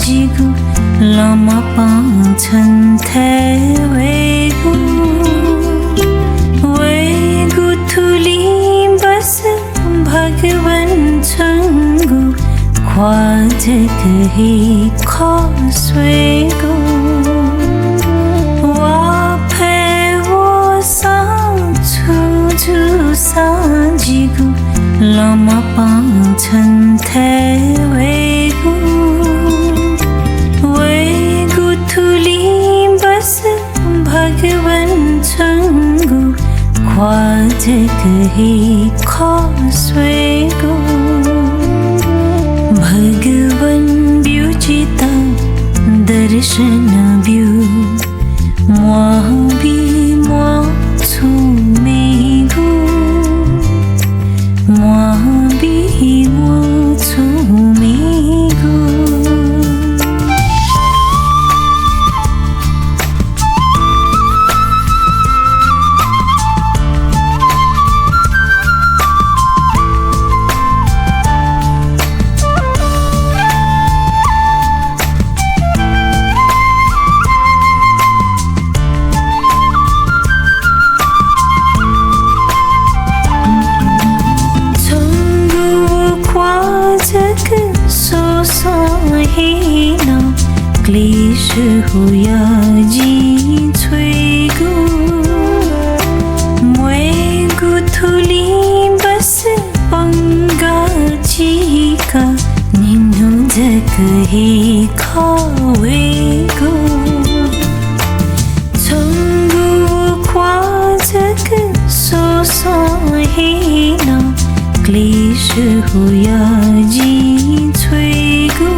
साँझीको लमा पाउँछन् थेवेगु वेगु थुली बस भगवन छङ्गु ख्वाजक ही खस्वेगु वाफे वो साँझु साँझीको लमा पाउँछन् थेवेगु वेगु थुली बस भगवन छङ्गु ख्वाजक ही खस्वेगु भगवन ब्युचिता दर्शन ब्यु मुआबी मुआ छुमेगु मुआबी मुआ छुमेगु हेना क्लेश हुया जी छुएगु मुएगु थुली बस पंगा चीका निन्नु जक हे खावेगु छंगु ख्वाजक सोसा हेना क्लेश हुया जी छुएगु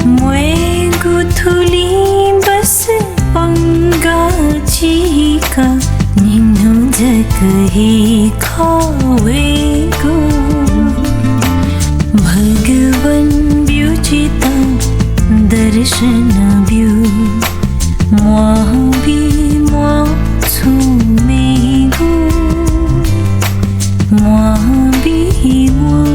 मुएगु थुली बस पंगा चीका निन्नु जक हे खावेगु भगवन ब्युचिता दर्शन ब्यु मुआबी मुआ छुमेगु मुआबी मुआ